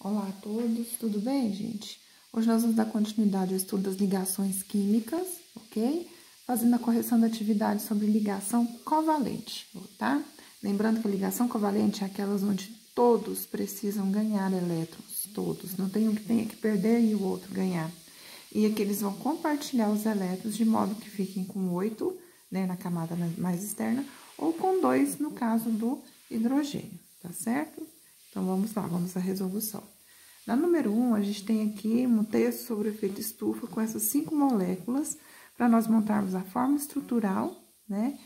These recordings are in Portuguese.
Olá a todos, tudo bem, gente? Hoje nós vamos dar continuidade ao estudo das ligações químicas, ok? Fazendo a correção da atividade sobre ligação covalente, tá? Lembrando que a ligação covalente é aquelas onde todos precisam ganhar elétrons, todos. Não tem um que tenha que perder e o outro ganhar. E aqui eles vão compartilhar os elétrons de modo que fiquem com 8, né, na camada mais externa, ou com 2 no caso do hidrogênio, tá certo? Então, vamos lá, vamos à resolução. Na número 1, a gente tem aqui um texto sobre o efeito estufa com essas 5 moléculas, para nós montarmos a forma estrutural, né?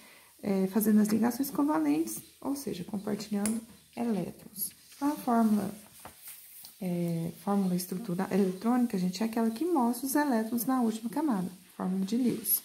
Fazendo as ligações covalentes, ou seja, compartilhando elétrons. Então, a fórmula estrutural eletrônica, gente, é aquela que mostra os elétrons na última camada, fórmula de Lewis.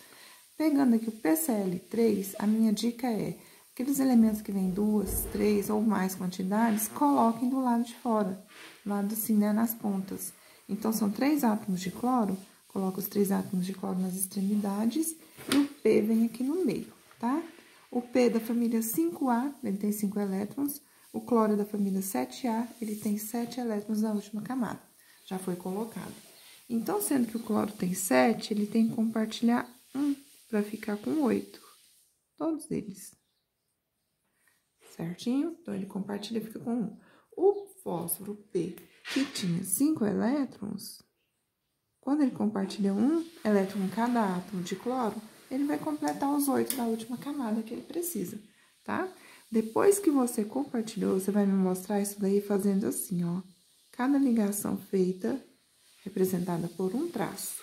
Pegando aqui o PCl3, a minha dica é: aqueles elementos que vêm 2, 3 ou mais quantidades, coloquem do lado de fora, do lado assim, né, nas pontas. Então, são 3 átomos de cloro, coloco os 3 átomos de cloro nas extremidades e o P vem aqui no meio, tá? O P da família 5A, ele tem 5 elétrons, o cloro da família 7A, ele tem 7 elétrons na última camada, já foi colocado. Então, sendo que o cloro tem 7, ele tem que compartilhar 1 para ficar com 8, todos eles. Certinho? Então, ele compartilha e fica com 1. O fósforo P, que tinha 5 elétrons, quando ele compartilha 1 elétron em cada átomo de cloro, ele vai completar os 8 da última camada que ele precisa, tá? Depois que você compartilhou, você vai me mostrar isso daí fazendo assim, ó. Cada ligação feita, representada por um traço.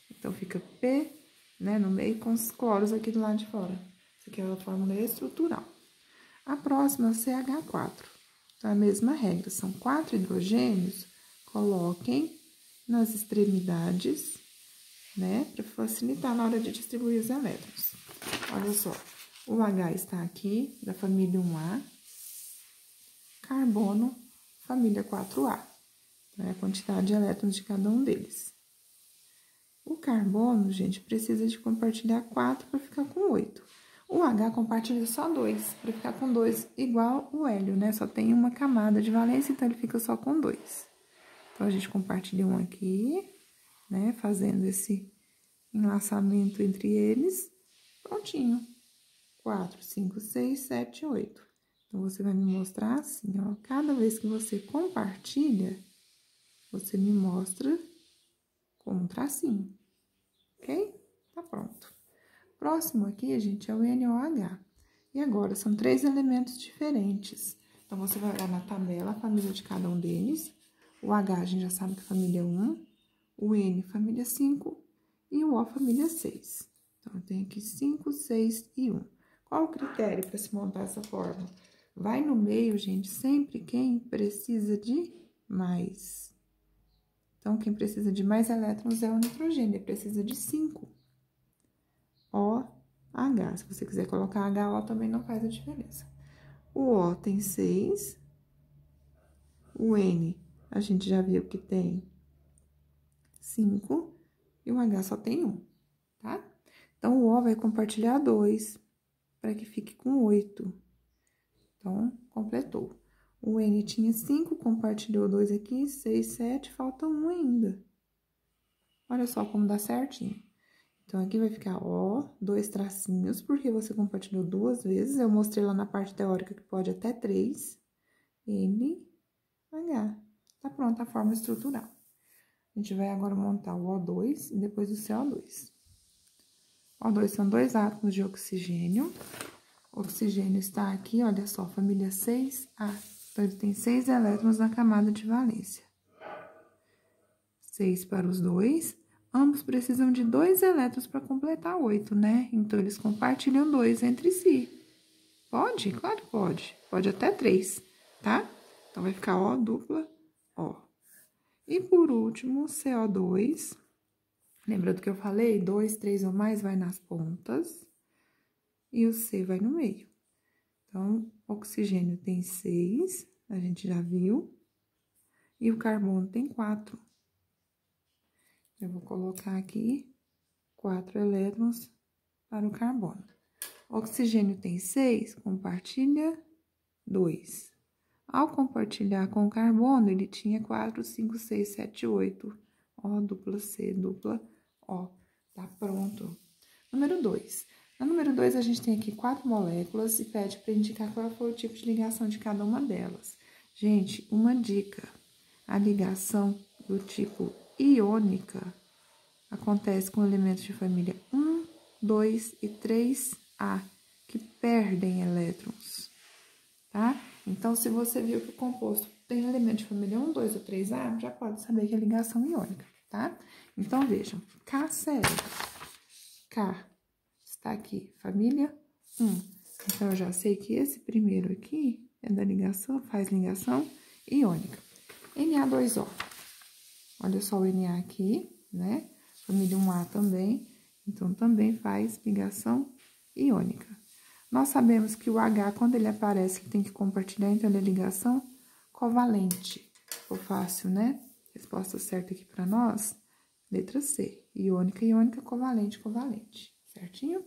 Então, fica P, né, no meio com os cloros aqui do lado de fora. Isso aqui é a fórmula estrutural. A próxima é o CH4. Então, a mesma regra, são 4 hidrogênios, coloquem nas extremidades, né, para facilitar na hora de distribuir os elétrons. Olha só, o H está aqui, da família 1A, carbono, família 4A. Então, é a quantidade de elétrons de cada um deles. O carbono, gente, precisa de compartilhar 4 para ficar com 8. O H compartilha só 2, para ficar com 2, igual o hélio, né? Só tem uma camada de valência, então ele fica só com 2. Então, a gente compartilha um aqui, né? Fazendo esse enlaçamento entre eles. Prontinho. 4, 5, 6, 7, 8. Então, você vai me mostrar assim, ó. Cada vez que você compartilha, você me mostra com um tracinho. Ok? Tá pronto. Próximo aqui, gente, é o NOH. E agora, são 3 elementos diferentes. Então, você vai olhar na tabela a família de cada um deles. O H, a gente já sabe que é família 1. O N, família 5. E o O, família 6. Então, eu tenho aqui 5, 6 e 1. Qual o critério para se montar essa fórmula? Vai no meio, gente, sempre quem precisa de mais. Então, quem precisa de mais elétrons é o nitrogênio, ele precisa de 5. OH. Se você quiser colocar HO, também não faz a diferença. O O tem 6. O N, a gente já viu que tem 5. E o H só tem 1, tá? Então, o O vai compartilhar 2, para que fique com 8. Então, completou. O N tinha 5, compartilhou 2 aqui, 6, 7, falta 1 ainda. Olha só como dá certinho. Então, aqui vai ficar O, 2 tracinhos, porque você compartilhou 2 vezes. Eu mostrei lá na parte teórica que pode até 3. N, H. Tá pronta a forma estrutural. A gente vai agora montar o O2 e depois o CO2. O2 são 2 átomos de oxigênio. O oxigênio está aqui, olha só, família 6A. Então, ele tem 6 elétrons na camada de valência. 6 para os 2. Ambos precisam de 2 elétrons para completar 8, né? Então, eles compartilham 2 entre si. Pode? Claro que pode. Pode até 3, tá? Então, vai ficar O dupla O. E, por último, CO2. Lembrando que eu falei? 2, 3 ou mais vai nas pontas. E o C vai no meio. Então, oxigênio tem 6, a gente já viu. E o carbono tem 4. Eu vou colocar aqui 4 elétrons para o carbono. O oxigênio tem 6, compartilha 2. Ao compartilhar com o carbono, ele tinha 4, 5, 6, 7, 8. O, dupla C, dupla O. Tá pronto. Número 2. Na número 2, a gente tem aqui 4 moléculas e pede para indicar qual foi o tipo de ligação de cada uma delas. Gente, uma dica. A ligação do tipo iônica acontece com elementos de família 1, 2 e 3A, que perdem elétrons, tá? Então, se você viu que o composto tem elemento de família 1, 2 ou 3A, já pode saber que é ligação iônica, tá? Então, vejam, KCl. K está aqui, família 1. Então, eu já sei que esse primeiro aqui é da ligação, faz ligação iônica. Na2O. Olha só o Na aqui, né? Família 1A também, então também faz ligação iônica. Nós sabemos que o H, quando ele aparece, ele tem que compartilhar, então ele é ligação covalente. Ficou fácil, né? Resposta certa aqui para nós, letra C. Iônica, iônica, covalente, covalente. Certinho?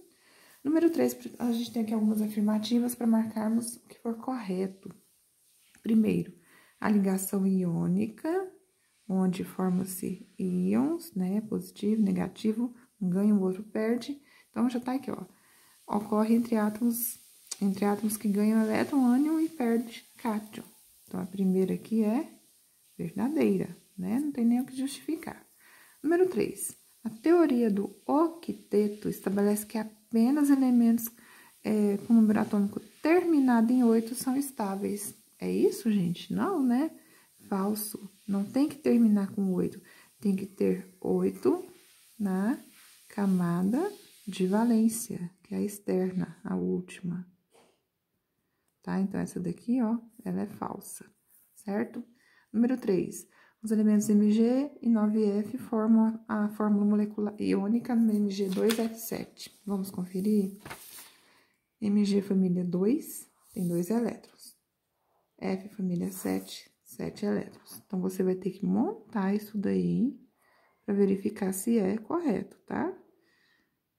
Número 3, a gente tem aqui algumas afirmativas para marcarmos o que for correto. Primeiro, a ligação iônica, onde formam-se íons, né? Positivo, negativo, um ganha, o outro perde. Então, já tá aqui, ó. Ocorre entre átomos que ganham elétron, ânion e perde cátion. Então, a primeira aqui é verdadeira, né? Não tem nem o que justificar. Número 3. A teoria do octeto estabelece que apenas elementos com número atômico terminado em 8 são estáveis. É isso, gente? Não, né? Falso. Não tem que terminar com 8. Tem que ter 8 na camada de valência, que é a externa, a última. Tá? Então, essa daqui, ó, ela é falsa, certo? Número 3. Os elementos Mg e 9F formam a fórmula molecular iônica no Mg2F7. Vamos conferir? Mg família 2 tem 2 elétrons. F família 7, 7 elétrons. Então, você vai ter que montar isso daí para verificar se é correto, tá?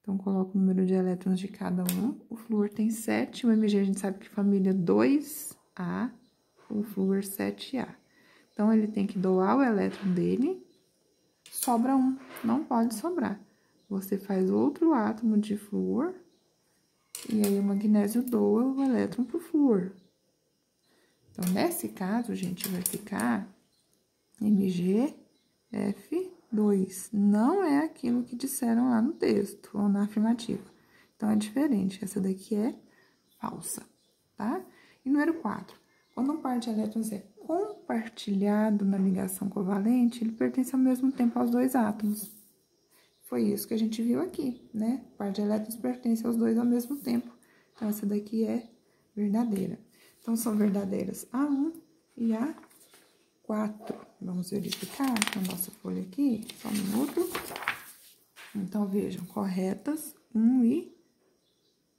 Então, coloca o número de elétrons de cada um. O flúor tem 7, o Mg a gente sabe que família 2A, o flúor 7A. Então, ele tem que doar o elétron dele, sobra um, não pode sobrar. Você faz outro átomo de flúor, e aí o magnésio doa o elétron pro flúor. Então, nesse caso, gente, vai ficar MgF2. Não é aquilo que disseram lá no texto, ou na afirmativa. Então, é diferente. Essa daqui é falsa, tá? E número 4. Quando um par de elétrons é compartilhado na ligação covalente, ele pertence ao mesmo tempo aos 2 átomos. Foi isso que a gente viu aqui, né? O par de elétrons pertence aos 2 ao mesmo tempo. Então, essa daqui é verdadeira. Então, são verdadeiras A1 e A4. Vamos verificar na nossa folha aqui, só um minuto. Então, vejam, corretas 1 e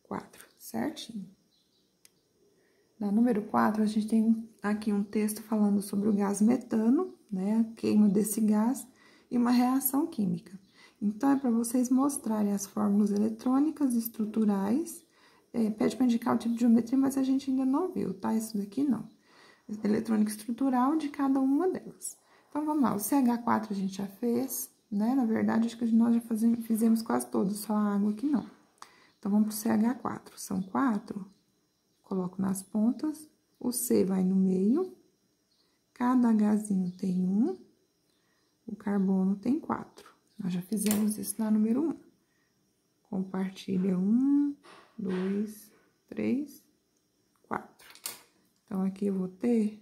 4, certinho. Na número 4, a gente tem aqui um texto falando sobre o gás metano, né? A queima desse gás e uma reação química. Então, é para vocês mostrarem as fórmulas eletrônicas e estruturais. Pede para indicar o tipo de geometria, mas a gente ainda não viu, tá? Isso daqui não. Eletrônica estrutural de cada uma delas. Então, vamos lá. O CH4 a gente já fez, né? Na verdade, acho que nós já fizemos quase todos, só a água que não. Então, vamos para o CH4. São 4. Coloco nas pontas. O C vai no meio. Cada Hzinho tem 1. O carbono tem 4. Nós já fizemos isso na número 1. Compartilha 1, 2, 3, 4. Então, aqui eu vou ter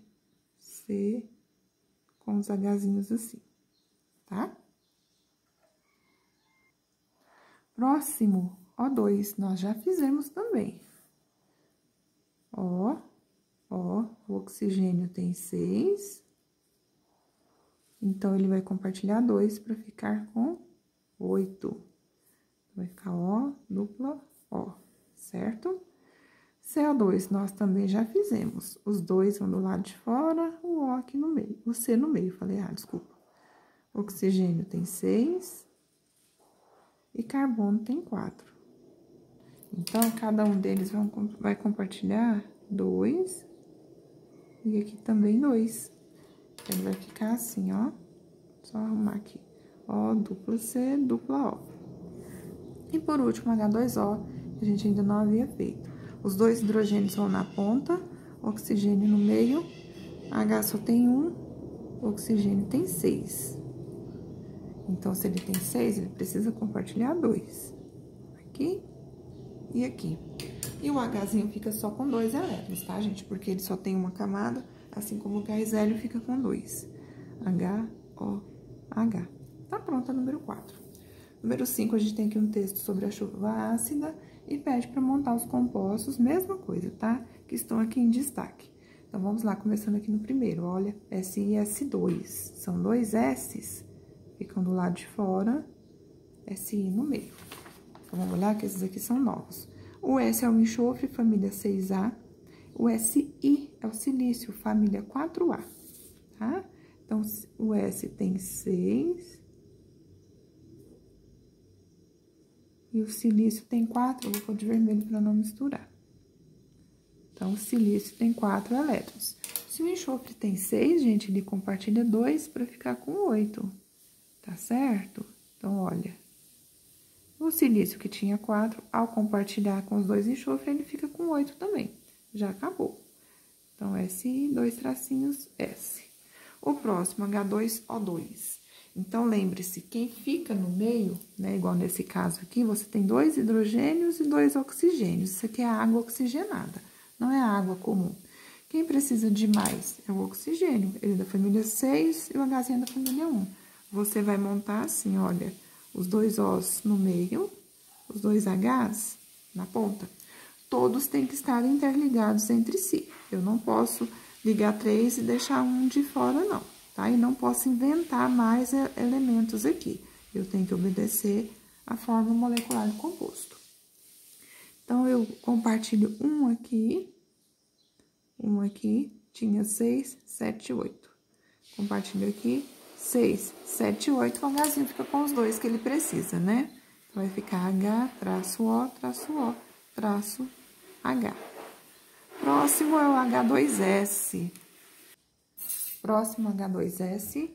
C com os Hzinhos assim, tá? Próximo, O2, nós já fizemos também. O oxigênio tem 6. Então, ele vai compartilhar 2 para ficar com 8. Vai ficar O, dupla O, certo? CO2, nós também já fizemos. Os 2 vão do lado de fora, o O aqui no meio. O C no meio, falei errado, desculpa. Oxigênio tem 6 e carbono tem 4. Então, cada um deles vai compartilhar 2 E aqui também 2. Ele vai ficar assim, ó. Só arrumar aqui. O, dupla C, dupla O. E por último, H2O, que a gente ainda não havia feito. Os dois hidrogênios vão na ponta, oxigênio no meio. H só tem 1, oxigênio tem 6. Então, se ele tem 6, ele precisa compartilhar 2. Aqui e aqui. E o Hzinho fica só com 2 elétrons, tá, gente? Porque ele só tem uma camada, assim como o gás hélio fica com 2. HOH. Tá pronto a número 4. Número 5, a gente tem aqui um texto sobre a chuva ácida e pede para montar os compostos, mesma coisa, tá? Que estão aqui em destaque. Então, vamos lá, começando aqui no primeiro, olha, S e S2. São 2 S's, ficam do lado de fora, SI no meio. Então, vamos olhar que esses aqui são novos. O S é o enxofre, família 6A. O SI é o silício, família 4A, tá? Então, o S tem 6... E o silício tem 4, eu vou pôr de vermelho para não misturar. Então, o silício tem 4 elétrons. Se o enxofre tem 6, gente, ele compartilha 2 para ficar com 8. Tá certo? Então, olha. O silício que tinha 4, ao compartilhar com os 2 enxofres, ele fica com 8 também. Já acabou. Então, SI, 2 tracinhos, S. O próximo, H2O2. Então, lembre-se, quem fica no meio, né, igual nesse caso aqui, você tem 2 hidrogênios e 2 oxigênios. Isso aqui é água oxigenada, não é água comum. Quem precisa de mais é o oxigênio, ele é da família 6 e o Hzinho é da família 1. Você vai montar assim, olha, os 2 Os no meio, os 2 Hs na ponta. Todos têm que estar interligados entre si. Eu não posso ligar 3 e deixar um de fora, não. Tá? E não posso inventar mais elementos aqui. Eu tenho que obedecer a fórmula molecular do composto. Então, eu compartilho um aqui, tinha 6, 7, 8. Compartilho aqui, 6, 7, 8, o Hzinho fica com os 2 que ele precisa, né? Então, vai ficar H, traço O, traço O, traço H. Próximo é o H2S. Próximo H2S,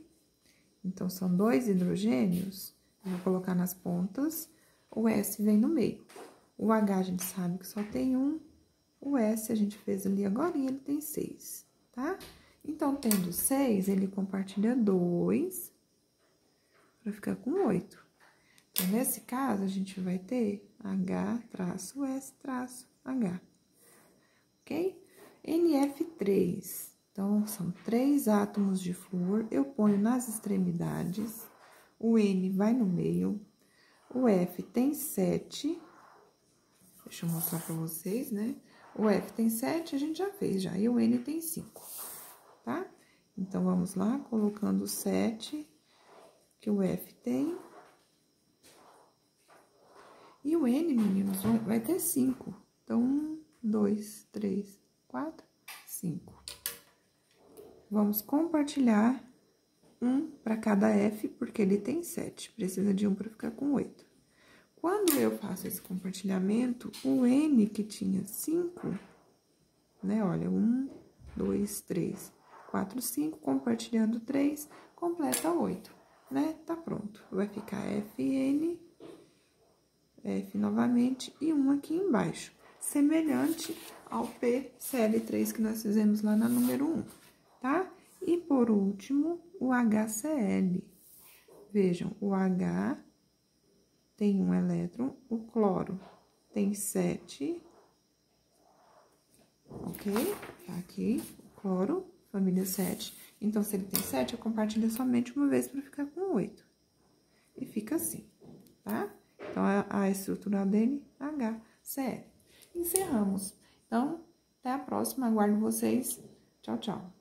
então, são 2 hidrogênios, eu vou colocar nas pontas, o S vem no meio. O H a gente sabe que só tem 1, o S a gente fez ali agora e ele tem 6, tá? Então, tendo 6, ele compartilha 2, para ficar com 8. Então, nesse caso, a gente vai ter H, traço S, traço H, ok? NF3. Então, são 3 átomos de flúor, eu ponho nas extremidades, o N vai no meio, o F tem 7, deixa eu mostrar pra vocês, né? O F tem 7, a gente já fez já, e o N tem 5, tá? Então, vamos lá, colocando o 7, que o F tem, e o N, meninos, vai ter 5. Então, 1, 2, 3, 4, 5. Vamos compartilhar 1 para cada F, porque ele tem 7. Precisa de 1 para ficar com 8. Quando eu faço esse compartilhamento, o N que tinha 5, né? Olha, 1, 2, 3, 4, 5, compartilhando 3, completa 8, né? Tá pronto. Vai ficar FN, F novamente e 1 aqui embaixo, semelhante ao PCl3 que nós fizemos lá na número 1, tá? E por último, o HCl. Vejam, o H tem 1 elétron, o cloro tem 7, ok? Tá aqui, o cloro, família 7. Então, se ele tem 7, eu compartilho somente uma vez para ficar com 8. E fica assim, tá? Então, a estrutura dele, HCl. Encerramos. Então, até a próxima. Aguardo vocês. Tchau, tchau.